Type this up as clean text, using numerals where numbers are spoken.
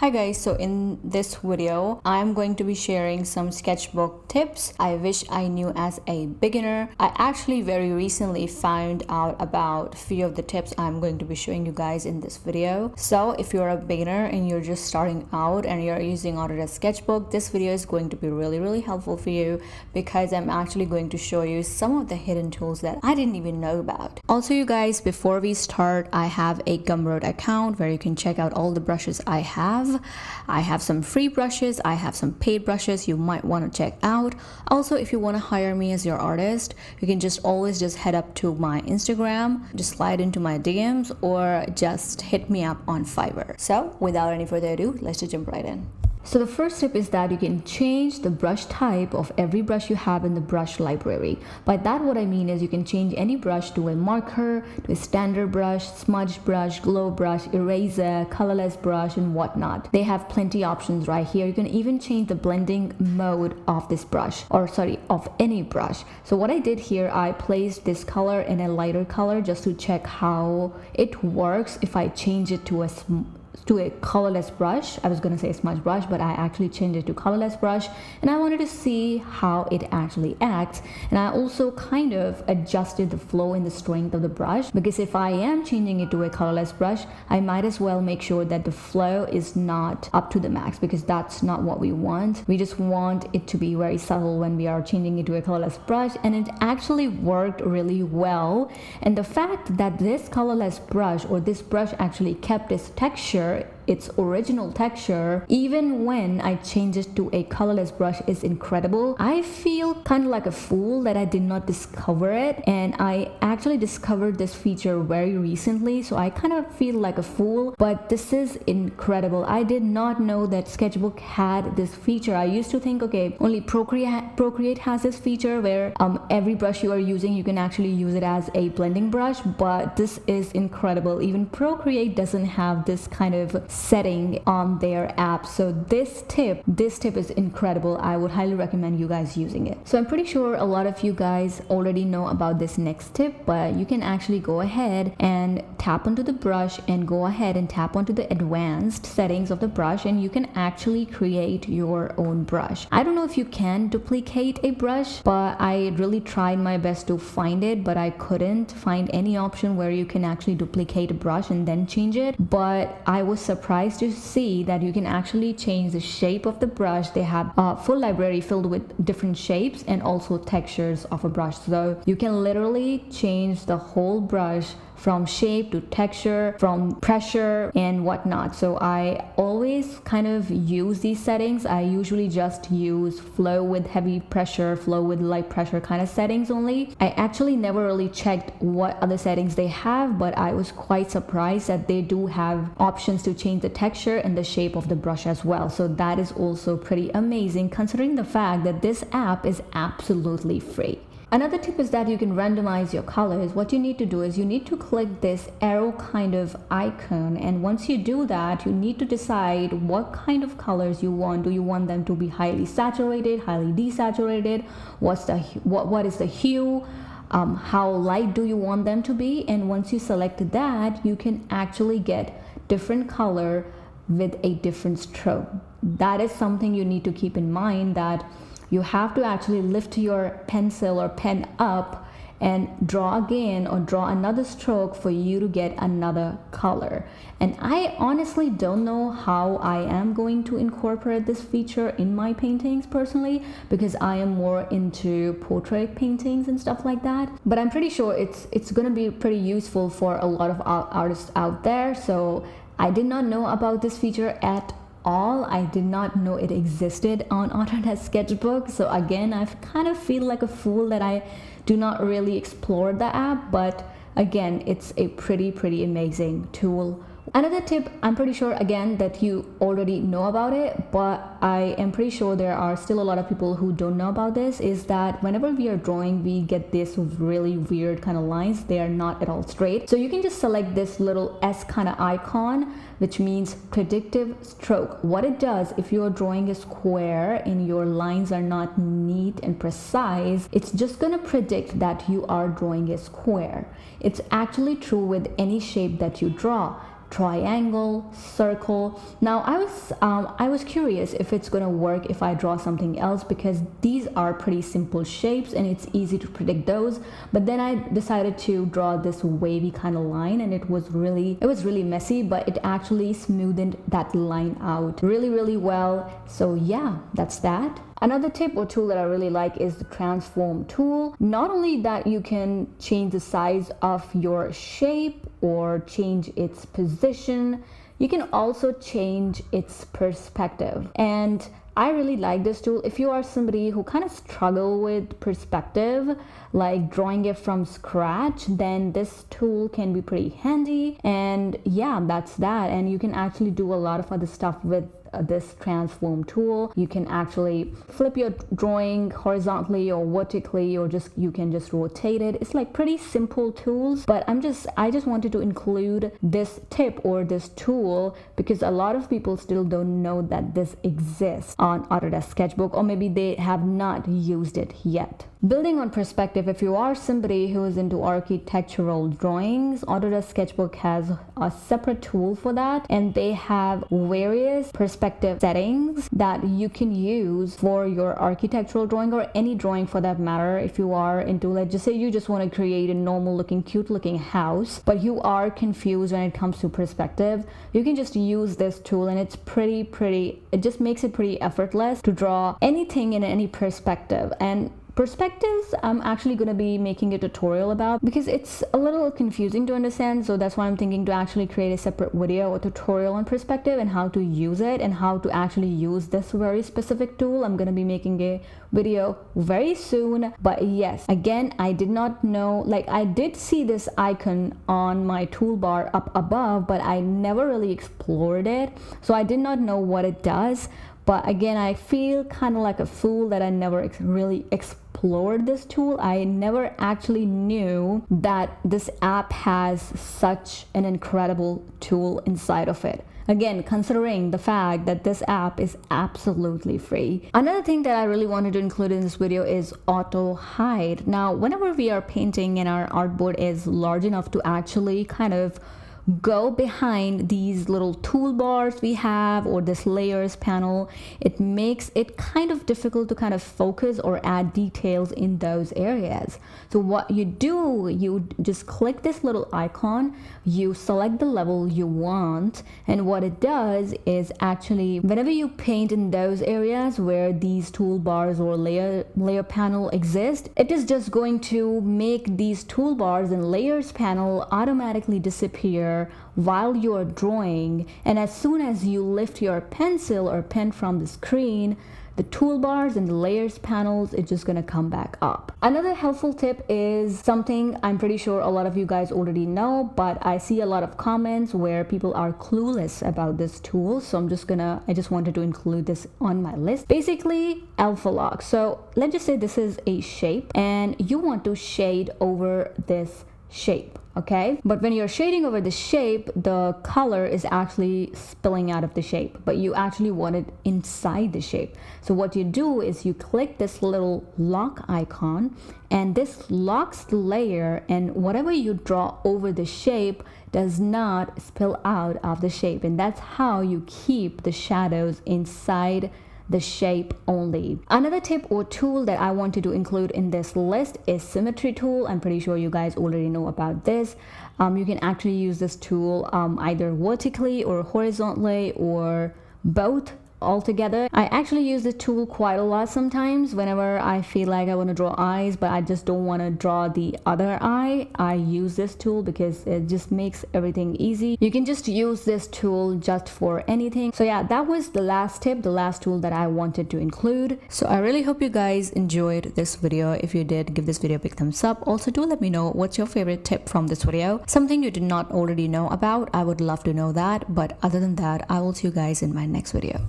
Hi guys, so in this video, I'm going to be sharing some sketchbook tips I wish I knew as a beginner. I actually very recently found out about a few of the tips I'm going to be showing you guys in this video. So if you're a beginner and you're just starting out and you're using Autodesk Sketchbook, this video is going to be really helpful for you because I'm actually going to show you some of the hidden tools that I didn't even know about. Also, you guys, before we start, I have a Gumroad account where you can check out all the brushes I have. I have some free brushes, I have some paid brushes you might want to check out. Also, if you want to hire me as your artist, you can always head up to my Instagram, just slide into my DMs, or just hit me up on Fiverr. So without any further ado, let's just jump right in. So the first tip is that you can change the brush type of every brush you have in the brush library. By that, what I mean is you can change any brush to a marker, to a standard brush, smudge brush, glow brush, eraser, colorless brush, and whatnot. They have plenty options right here. You can even change the blending mode of this brush, of any brush. So what I did here, I placed this color in a lighter color just to check how it works if I change it to a colorless brush. I was going to say smudge brush, but I actually changed it to colorless brush, and I wanted to see how it actually acts. And I also kind of adjusted the flow and the strength of the brush, because if I am changing it to a colorless brush, I might as well make sure that the flow is not up to the max, because that's not what we want. We just want it to be very subtle when we are changing it to a colorless brush, and it actually worked really well. And the fact that this colorless brush, or this brush, actually kept its texture, its original texture, even when I changed it to a colorless brush, is incredible. I feel kind of like a fool that I did not discover it, and I actually discovered this feature very recently, so I kind of feel like a fool, but this is incredible. I did not know that Sketchbook had this feature. I used to think, okay, only Procreate has this feature where every brush you are using, you can actually use it as a blending brush, but this is incredible. Even Procreate doesn't have this kind of setting on their app. So this tip is incredible. I would highly recommend you guys using it. So I'm pretty sure a lot of you guys already know about this next tip, but you can actually go ahead and tap onto the brush and go ahead and tap onto the advanced settings of the brush, and you can actually create your own brush. I don't know if you can duplicate a brush, but I really tried my best to find it, but I couldn't find any option where you can actually duplicate a brush and then change it. But I was surprised to see that you can actually change the shape of the brush. They have a full library filled with different shapes and also textures of a brush. So you can literally change the whole brush from shape to texture, from pressure and whatnot. So I always kind of use these settings. I usually just use flow with heavy pressure, flow with light pressure kind of settings only. I actually never really checked what other settings they have, but I was quite surprised that they do have options to change the texture and the shape of the brush as well. So that is also pretty amazing, considering the fact that this app is absolutely free. Another tip is that you can randomize your colors. What you need to do is you need to click this arrow kind of icon, and once you do that, you need to decide what kind of colors you want. Do you want them to be highly saturated, highly desaturated? What is the hue? How light do you want them to be? And once you select that, you can actually get different color with a different stroke. That is something you need to keep in mind, that you have to actually lift your pencil or pen up and draw again or draw another stroke for you to get another color. And I honestly don't know how I am going to incorporate this feature in my paintings personally, because I am more into portrait paintings and stuff like that. But I'm pretty sure it's going to be pretty useful for a lot of artists out there. So I did not know about this feature at all. I did not know it existed on Autodesk Sketchbook. So again, I kind of feel like a fool that I do not really explore the app, but again, it's a pretty amazing tool. Another tip, I'm pretty sure again that you already know about it, but I am pretty sure there are still a lot of people who don't know about this, is that whenever we are drawing, we get this really weird kind of lines. They are not at all straight. So you can just select this little S kind of icon, which means predictive stroke. What it does, if you're drawing a square and your lines are not neat and precise, it's just gonna predict that you are drawing a square. It's actually true with any shape that you draw. triangle, circle. Now I was curious if it's gonna work if I draw something else, because these are pretty simple shapes and it's easy to predict those. But then I decided to draw this wavy kind of line, and it was really messy, but it actually smoothed that line out really well. So yeah, that's that. Another tip or tool that I really like is the transform tool. Not only that you can change the size of your shape or change its position, you can also change its perspective. And I really like this tool. If you are somebody who kind of struggle with perspective, like drawing it from scratch, then this tool can be pretty handy. And yeah, that's that. And you can actually do a lot of other stuff with this transform tool. You can actually flip your drawing horizontally or vertically, or you can just rotate it. It's like pretty simple tools, but I just wanted to include this tip or this tool because a lot of people still don't know that this exists on Autodesk Sketchbook, or maybe they have not used it yet. Building on perspective, if you are somebody who is into architectural drawings, Autodesk Sketchbook has a separate tool for that, and they have various perspective settings that you can use for your architectural drawing, or any drawing for that matter. If you are into, let's just say you just want to create a normal looking, cute looking house, but you are confused when it comes to perspective, you can just use this tool, and it's it just makes it pretty effortless to draw anything in any perspective. And perspectives, I'm actually going to be making a tutorial about, because it's a little confusing to understand. So that's why I'm thinking to actually create a separate video or tutorial on perspective and how to use it and how to actually use this very specific tool. I'm going to be making a video very soon. But yes, again, I did not know, like I did see this icon on my toolbar up above, but I never really explored it. So I did not know what it does. But again, I feel kind of like a fool that I never really explored this tool. I never actually knew that this app has such an incredible tool inside of it. Again, considering the fact that this app is absolutely free. Another thing that I really wanted to include in this video is Autohide. Now, whenever we are painting and our artboard is large enough to actually kind of go behind these little toolbars we have, or this layers panel, it makes it kind of difficult to kind of focus or add details in those areas. So what you do, you just click this little icon, you select the level you want, and what it does is actually whenever you paint in those areas where these toolbars or layer panel exist, it is just going to make these toolbars and layers panel automatically disappear while you're drawing. And as soon as you lift your pencil or pen from the screen, the toolbars and the layers panels, it's just gonna come back up. Another helpful tip is something I'm pretty sure a lot of you guys already know, but I see a lot of comments where people are clueless about this tool. So I just wanted to include this on my list. Basically, Alphal Lock. So let's just say this is a shape and you want to shade over this shape. Okay, but when you're shading over the shape, the color is actually spilling out of the shape, but you actually want it inside the shape. So what you do is you click this little lock icon, and this locks the layer, and whatever you draw over the shape does not spill out of the shape. And that's how you keep the shadows inside the shape only. Another tip or tool that I wanted to include in this list is Symmetry Tool. I'm pretty sure you guys already know about this. You can actually use this tool either vertically or horizontally or both altogether. I actually use the tool quite a lot sometimes whenever I feel like I want to draw eyes, but I just don't want to draw the other eye. I use this tool because it just makes everything easy. You can just use this tool just for anything. So yeah, that was the last tip, the last tool that I wanted to include. So I really hope you guys enjoyed this video. If you did, give this video a big thumbs up. Also, do let me know what's your favorite tip from this video. Something you did not already know about. I would love to know that. But other than that, I will see you guys in my next video.